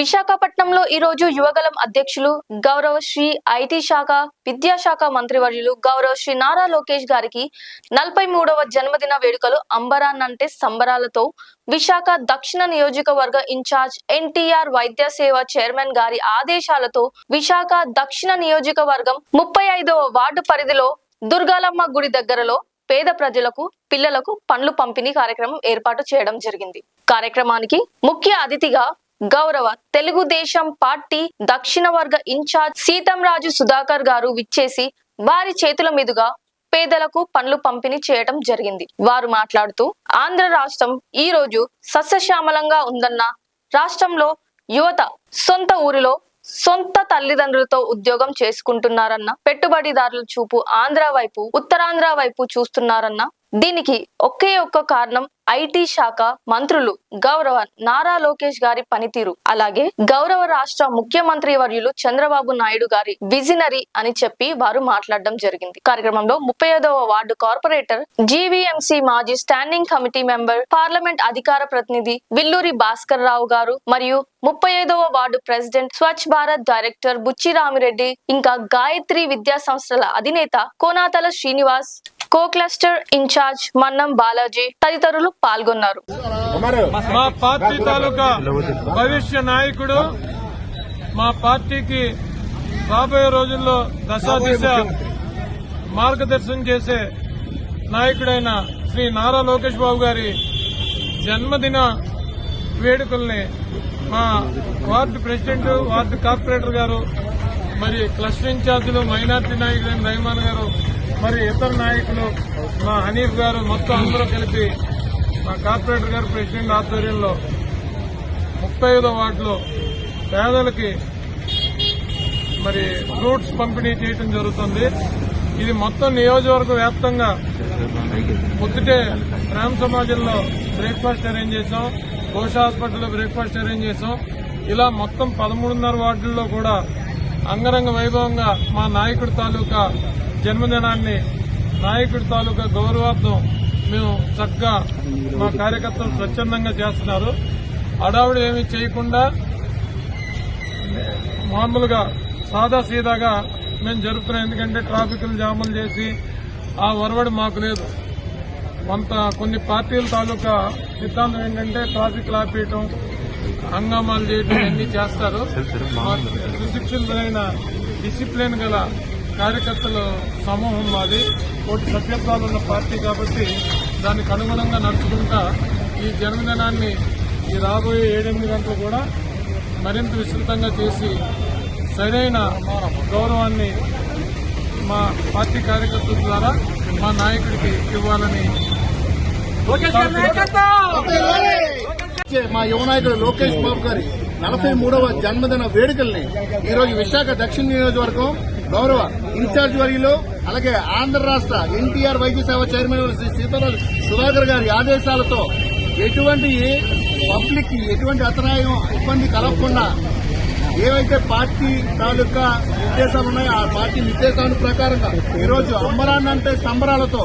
విశాఖపట్నంలో ఈ రోజు యువగలం అధ్యక్షులు గౌరవ శ్రీ ఐటీ శాఖ విద్యాశాఖ మంత్రివర్యులు గౌరవ శ్రీ నారా లోకేష్ గారికి 43వ జన్మదిన వేడుకలు అంబరాన్నంటే సంబరాలతో విశాఖ దక్షిణ నియోజకవర్గ ఇన్ఛార్జ్ ఎన్టీఆర్ వైద్య సేవ చైర్మన్ గారి ఆదేశాలతో విశాఖ దక్షిణ నియోజకవర్గం 35వ వార్డు పరిధిలో దుర్గాలమ్మ గుడి దగ్గరలో పేద ప్రజలకు పిల్లలకు పండ్లు పంపిణీ కార్యక్రమం ఏర్పాటు చేయడం జరిగింది. కార్యక్రమానికి ముఖ్య అతిథిగా గౌరవ తెలుగుదేశం పార్టీ దక్షిణ వర్గ ఇన్ఛార్జ్ సీతంరాజు సుధాకర్ గారు విచ్చేసి వారి చేతుల మీదుగా పేదలకు పండ్లు పంపిణీ చేయడం జరిగింది. వారు మాట్లాడుతూ ఆంధ్ర రాష్ట్రం ఈ రోజు సస్యశ్యామలంగా ఉందన్న, రాష్ట్రంలో యువత సొంత ఊరిలో సొంత తల్లిదండ్రులతో ఉద్యోగం చేసుకుంటున్నారన్న, పెట్టుబడిదారుల చూపు ఆంధ్ర వైపు ఉత్తరాంధ్ర వైపు చూస్తున్నారన్న, దీనికి ఒకే ఒక్క కారణం ఐటీ శాఖ మంత్రులు గౌరవ నారా లోకేష్ గారి పనితీరు, అలాగే గౌరవ రాష్ట్ర ముఖ్యమంత్రి వర్యులు చంద్రబాబు నాయుడు గారి విజనరీ అని చెప్పి వారు మాట్లాడడం జరిగింది. కార్యక్రమంలో 35వ వార్డు కార్పొరేటర్, జీవీఎంసీ మాజీ స్టాండింగ్ కమిటీ మెంబర్, పార్లమెంట్ అధికార ప్రతినిధి విల్లూరి భాస్కర్ రావు గారు మరియు 35వ ward president, Swachh Bharat director Buchi Ramireddy, ఇంకా గాయత్రి విద్యా సంస్థల అధినేత Konathala Srinivas, co cluster incharge Mannam Balaji తదితరులు పాల్గొన్నారు. మా పార్టీ తాలూకా భవిష్య నాయకుడు, మా పార్టీకి రాబోయే రోజుల్లో దశాదిశ మార్గదర్శనం చేసే నాయకుడైన శ్రీ నారా లోకేష్ బాబు గారి జన్మదిన వేడుకల్ని మా వార్డు ప్రెసిడెంట్, వార్డు కార్పొరేటర్ గారు, మరి క్లస్టర్ ఇన్ఛార్జీలు మైనార్టీ నాయకుడైన రహమాన్ గారు, మరి ఇతర నాయకులు మా హనీఫ్ గారు, మొత్తం అందరూ కలిపి మా కార్పొరేటర్ గారు ప్రెసిడెంట్ ఆధ్వర్యంలో 35వ వార్డులో పేదలకి మరి ఫ్రూట్స్ పంపిణీ చేయడం జరుగుతుంది. ఇది మొత్తం నియోజకవర్గ వ్యాప్తంగా పొద్దుటే గ్రామ సమాజంలో బ్రేక్ఫాస్ట్ అరేంజ్ చేశాం, కోశ హాస్పిటల్లో బ్రేక్ఫాస్ట్ అరేంజ్ చేశాం. ఇలా మొత్తం 13.5 వార్డుల్లో కూడా అంగరంగ వైభవంగా మా నాయకుడి తాలూకా జన్మదినాన్ని, నాయకుడి తాలూకా గౌరవార్థం మేము చక్కగా మా కార్యకర్తలు స్వచ్ఛందంగా చేస్తున్నారు. అడావుడు ఏమీ చేయకుండా మామూలుగా సాదా సీదాగా మేము జరుపుతున్నాం. ఎందుకంటే ట్రాఫిక్లు జాములు చేసి ఆ వరవడి మాకు లేదు. కొన్ని పార్టీల తాలూకా సిద్ధాంతం ఏంటంటే ట్రాఫిక్ ఆపేయటం, హంగామాలు చేయటం ఇవన్నీ చేస్తారు. సుశిక్షితులైన డిసిప్లిన్ గల కార్యకర్తల సమూహం మాది. కోటి సభ్యత్వాలు ఉన్న పార్టీ కాబట్టి దానికి అనుగుణంగా నడుచుకుంటా ఈ జన్మదినాన్ని ఈ రాబోయే 7-8 గంటలు కూడా మరింత విస్తృతంగా చేసి సరైన గౌరవాన్ని మా పార్టీ కార్యకర్తల ద్వారా మా నాయకుడికి ఇవ్వాలని మా యువ నాయకుడు లోకేష్ బాబు గారి 43వ జన్మదిన వేడుకల్ని ఈరోజు విశాఖ దక్షిణ నియోజకవర్గం గౌరవ ఇన్ఛార్జ్ వర్యులు, అలాగే ఆంధ్ర రాష్ట్ర ఎన్టీఆర్ వైద్య సేవ చైర్మన్ శ్రీ సీతారాజు సుధాకర్ గారి ఆదేశాలతో ఎటువంటి పబ్లిక్ ఎటువంటి అంతరాయం ఇబ్బంది కలగకుండా ఏవైతే పార్టీ తాలూకా నిర్దేశాలు ఉన్నాయో ఆ పార్టీ నిర్దేశాల ప్రకారంగా ఈరోజు అంబరాన్నంటే సంబరాలతో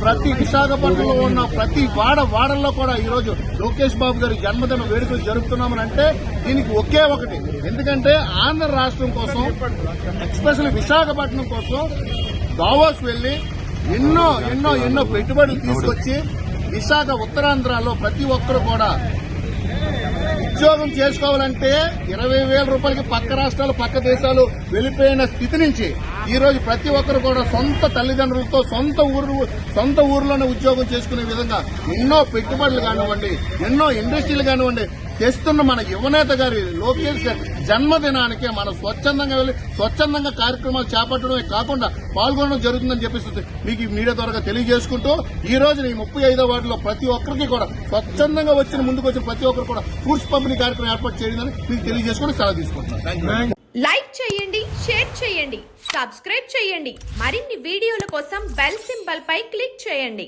ప్రతి విశాఖపట్నంలో ఉన్న ప్రతి వాడల్లో కూడా ఈరోజు లోకేష్ బాబు గారి జన్మదిన వేడుకలు జరుపుతున్నామని అంటే దీనికి ఒకే ఒకటి. ఎందుకంటే ఆంధ్ర రాష్ట్రం కోసం, ఎస్పెషల్లీ విశాఖపట్నం కోసం దావోస్ వెళ్లి ఎన్నో పెట్టుబడులు తీసుకొచ్చి విశాఖ ఉత్తరాంధ్రలో ప్రతి ఒక్కరు కూడా ఉద్యోగం చేసుకోవాలంటే 20,000 రూపాయలకి పక్క రాష్ట్రాలు, పక్క దేశాలు వెళ్లిపోయిన స్థితి నుంచి ఈ రోజు ప్రతి ఒక్కరు కూడా సొంత తల్లిదండ్రులతో సొంత ఊర్లోనే ఉద్యోగం చేసుకునే విధంగా ఎన్నో పెట్టుబడులు కానివ్వండి, ఎన్నో ఇండస్ట్రీలు కానివ్వండి తెస్తున్న మన యువనేత గారి లోకేష్ గారి జన్మదినానికి మనం స్వచ్ఛందంగా వెళ్లి స్వచ్ఛందంగా కార్యక్రమాలు చేపట్టడమే కాకుండా పాల్గొనడం జరుగుతుందని చెప్పేసి మీకు మీడియా ద్వారా తెలియజేసుకుంటూ ఈ రోజు ఈ 35వ వార్డులో ప్రతి ఒక్కరికి కూడా స్వచ్ఛందంగా ముందుకు వచ్చిన ప్రతి ఒక్కరు కూడా ఫ్రూట్స్ పంపిణీ కార్యక్రమం ఏర్పాటు చేయడానికి మీకు తెలియజేసుకుని సెలవు తీసుకుంటున్నాను. లైక్ చేయండి, షేర్ చేయండి, సబ్స్క్రైబ్ చేయండి. మరిన్ని వీడియోల కోసం బెల్ సింబల్ పై క్లిక్ చేయండి.